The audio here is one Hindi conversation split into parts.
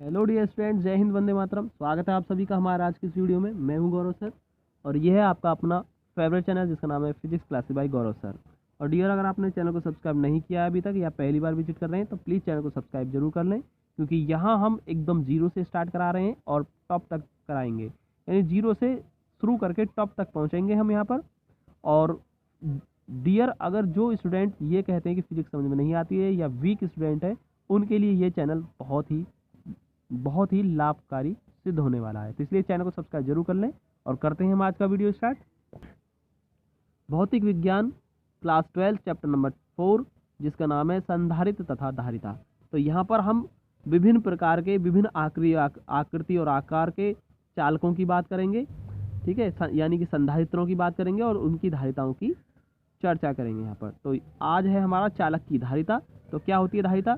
हेलो डियर स्टूडेंट, जय हिंद, वंदे मातरम। स्वागत है आप सभी का हमारा आज की इस वीडियो में। मैं हूं गौरव सर और यह है आपका अपना फेवरेट चैनल जिसका नाम है फिजिक्स क्लासेस बाय गौरव सर। और डियर, अगर आपने चैनल को सब्सक्राइब नहीं किया है अभी तक या पहली बार विजिट कर रहे हैं तो प्लीज़ चैनल को सब्सक्राइब जरूर कर लें, क्योंकि यहाँ हम एकदम जीरो से स्टार्ट करा रहे हैं और टॉप तक कराएंगे, यानी जीरो से शुरू करके टॉप तक पहुँचेंगे हम यहाँ पर। और डियर, अगर जो स्टूडेंट ये कहते हैं कि फिजिक्स समझ में नहीं आती है या वीक स्टूडेंट है, उनके लिए ये चैनल बहुत ही लाभकारी सिद्ध होने वाला है। तो इसलिए चैनल को सब्सक्राइब जरूर कर लें और करते हैं हम आज का वीडियो स्टार्ट। भौतिक विज्ञान क्लास 12 चैप्टर नंबर 4, जिसका नाम है संधारित्र तथा धारिता। तो यहाँ पर हम विभिन्न प्रकार के विभिन्न आकृति और आकार के चालकों की बात करेंगे, ठीक है, यानी कि संधारित्रों की बात करेंगे और उनकी धारिताओं की चर्चा करेंगे यहाँ पर। तो आज है हमारा चालक की धारिता। तो क्या होती है धारिता?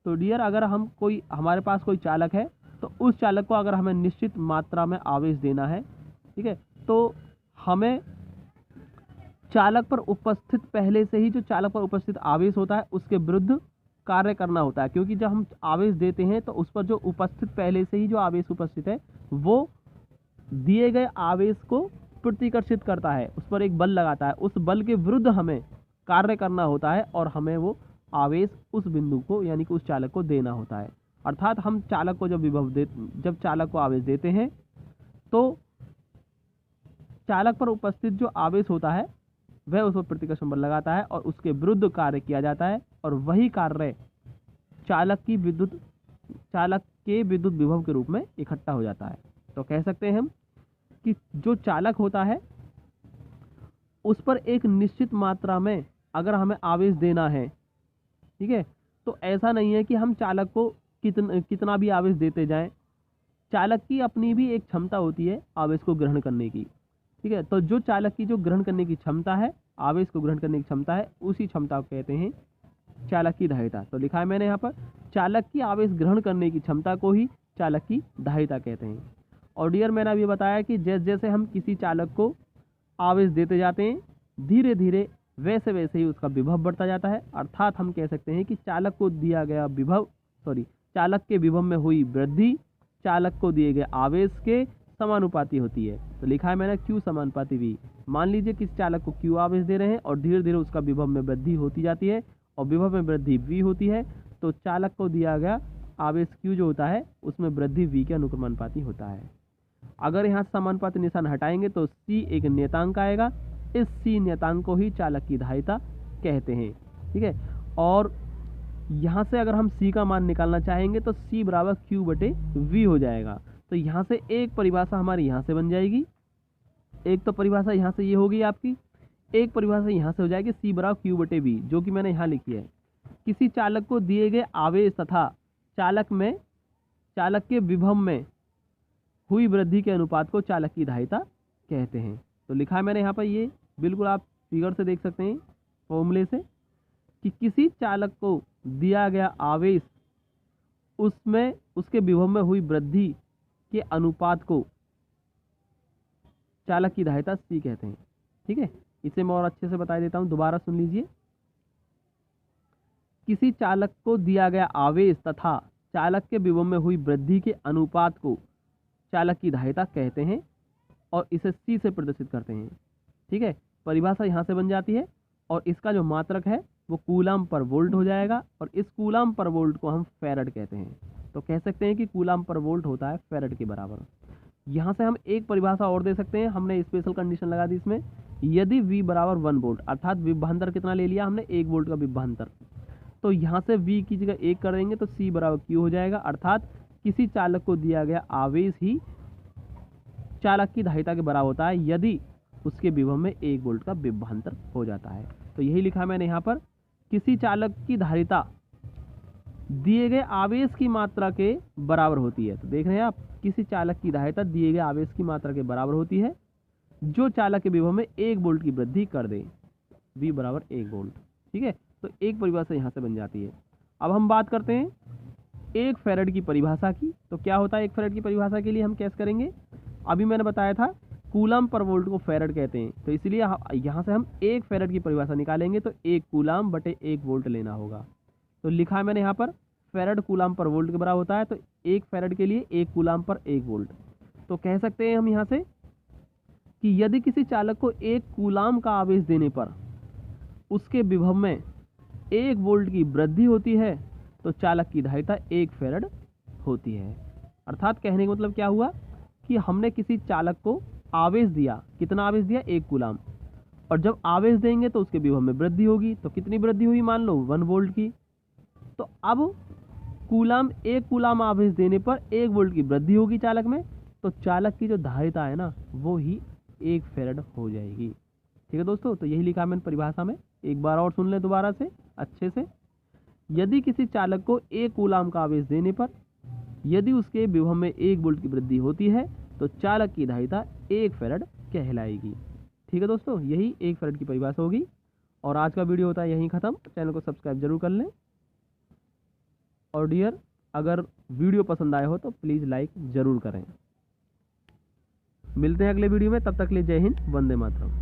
तो डियर, अगर हमारे पास कोई चालक है तो उस चालक को अगर हमें निश्चित मात्रा में आवेश देना है, ठीक है, तो हमें चालक पर उपस्थित पहले से ही जो चालक पर उपस्थित आवेश होता है उसके विरुद्ध कार्य करना होता है। क्योंकि जब हम आवेश देते हैं तो उस पर जो उपस्थित पहले से ही जो आवेश उपस्थित है वो दिए गए आवेश को प्रतिकर्षित करता है, उस पर एक बल लगाता है। उस बल के विरुद्ध हमें कार्य करना होता है और हमें वो आवेश उस बिंदु को यानी कि उस चालक को देना होता है। अर्थात हम चालक को जब चालक को आवेश देते हैं तो चालक पर उपस्थित जो आवेश होता है वह उस पर प्रतिकर्षण बल लगाता है और उसके विरुद्ध कार्य किया जाता है, और वही कार्य चालक के विद्युत विभव के रूप में इकट्ठा हो जाता है। तो कह सकते हैं हम कि जो चालक होता है उस पर एक निश्चित मात्रा में अगर हमें आवेश देना है, ठीक है, तो ऐसा नहीं है कि हम चालक को कितना भी आवेश देते जाएं। चालक की अपनी भी एक क्षमता होती है आवेश को ग्रहण करने की, ठीक है। तो जो चालक की जो ग्रहण करने की क्षमता है, आवेश को ग्रहण करने की क्षमता है, उसी क्षमता को कहते हैं चालक की धारिता। तो लिखा है मैंने यहाँ पर, चालक की आवेश ग्रहण करने की क्षमता को ही चालक की धारिता कहते हैं। और डियर, मैंने अभी बताया कि जैसे जैसे हम किसी चालक को आवेश देते जाते हैं, धीरे धीरे वैसे वैसे ही उसका विभव बढ़ता जाता है। अर्थात हम कह सकते हैं कि चालक को दिया गया चालक के विभव में हुई वृद्धि चालक को दिए गए आवेश के समानुपाती होती है। तो लिखा है मैंने Q समानुपाती V। मान लीजिए किसी चालक को Q आवेश दे रहे हैं और धीरे धीरे उसका विभव में वृद्धि होती जाती है और विभव में वृद्धि V होती है, तो चालक को दिया गया आवेश Q जो होता है उसमें वृद्धि V के अनुक्रमानुपाती होता है। अगर यहाँ समानुपाती निशान हटाएंगे तो C एक नियतांक आएगा। इस C नियतांक को ही चालक की धारिता कहते हैं, ठीक है। और यहाँ से अगर हम C का मान निकालना चाहेंगे तो C बराबर Q/V हो जाएगा। तो यहाँ से एक परिभाषा हमारी यहाँ से बन जाएगी, एक तो परिभाषा यहाँ से ये होगी आपकी, एक परिभाषा यहाँ से हो जाएगी C बराबर Q/V, जो कि मैंने यहाँ लिखी है। किसी चालक को दिए गए आवेश तथा चालक के विभव में हुई वृद्धि के अनुपात को चालक की धारिता कहते हैं। तो लिखा है मैंने यहाँ पर, ये बिल्कुल आप फिगर से देख सकते हैं फॉर्मूले से, कि किसी चालक को दिया गया आवेश उसमें उसके विभव में हुई वृद्धि के अनुपात को चालक की धारिता C कहते हैं, ठीक है। इसे मैं और अच्छे से बता देता हूं, दोबारा सुन लीजिए। किसी चालक को दिया गया आवेश तथा चालक के विभव में हुई वृद्धि के अनुपात को चालक की धारिता कहते हैं और इसे C से प्रदर्शित करते हैं, ठीक है। परिभाषा यहाँ से बन जाती है और इसका जो मात्रक है वो कूलम पर वोल्ट हो जाएगा और इस कूलम पर वोल्ट को हम फैरड कहते हैं। तो कह सकते हैं कि कूलम पर वोल्ट होता है फैरड के बराबर। यहाँ से हम एक परिभाषा और दे सकते हैं, हमने स्पेशल कंडीशन लगा दी इसमें, यदि V बराबर 1 वोल्ट, अर्थात विभवांतर कितना ले लिया हमने, 1 वोल्ट का विभवांतर, तो यहाँ से V की जगह 1 कर देंगे तो C बराबर Q हो जाएगा। अर्थात किसी चालक को दिया गया आवेश ही चालक की धारिता के बराबर होता है यदि उसके विभव में 1 वोल्ट का विभवांतर हो जाता है। तो यही लिखा मैंने यहाँ पर, किसी चालक की धारिता दिए गए आवेश की मात्रा के बराबर होती है। तो देख रहे हैं आप, किसी चालक की धारिता दिए गए आवेश की मात्रा के बराबर होती है जो चालक के विभव में 1 वोल्ट की वृद्धि कर दे, V बराबर 1 वोल्ट, ठीक है। तो एक परिभाषा यहाँ से बन जाती है। अब हम बात करते हैं एक फैरड की परिभाषा की। तो क्या होता है एक फैरड की परिभाषा के लिए हम कैसे करेंगे? अभी मैंने बताया था कूलम पर वोल्ट को फैरड कहते हैं, तो इसलिए यहाँ से हम एक फैरड की परिभाषा निकालेंगे तो 1 कूलम/1 वोल्ट लेना होगा। तो लिखा है मैंने यहाँ पर, फेरड कूलाम पर वोल्ट के बराबर होता है, तो 1 फेरड के लिए 1 कूलाम पर 1 वोल्ट। तो कह सकते हैं हम यहाँ से कि यदि किसी चालक को 1 कूलाम का आवेश देने पर उसके विभव में 1 वोल्ट की वृद्धि होती है तो चालक की धारिता 1 फेरड होती है। अर्थात कहने का मतलब क्या हुआ कि हमने किसी चालक को आवेश दिया, कितना आवेश दिया, 1 कूलाम, और जब आवेश देंगे तो उसके विभव में वृद्धि होगी। तो कितनी वृद्धि हुई, मान लो 1 वोल्ट की। तो अब कूलाम 1 कूलाम आवेश देने पर 1 वोल्ट की वृद्धि होगी चालक में, तो चालक की जो धारिता है ना वो ही 1 फेरड हो जाएगी। ठीक है दोस्तों, तो यही लिखा मैंने परिभाषा में, एक बार और सुन लें दोबारा से अच्छे से। यदि किसी चालक को 1 कूलाम का आवेश देने पर यदि उसके विभव में 1 वोल्ट की वृद्धि होती है तो चालक की धारिता 1 फेरड कहलाएगी। ठीक है दोस्तों, यही 1 फेरड की परिभाषा होगी। और आज का वीडियो होता है यहीं ख़त्म। चैनल को सब्सक्राइब जरूर कर लें। और डियर, अगर वीडियो पसंद आया हो तो प्लीज़ लाइक ज़रूर करें। मिलते हैं अगले वीडियो में, तब तक के लिए जय हिंद, वंदे मातरम।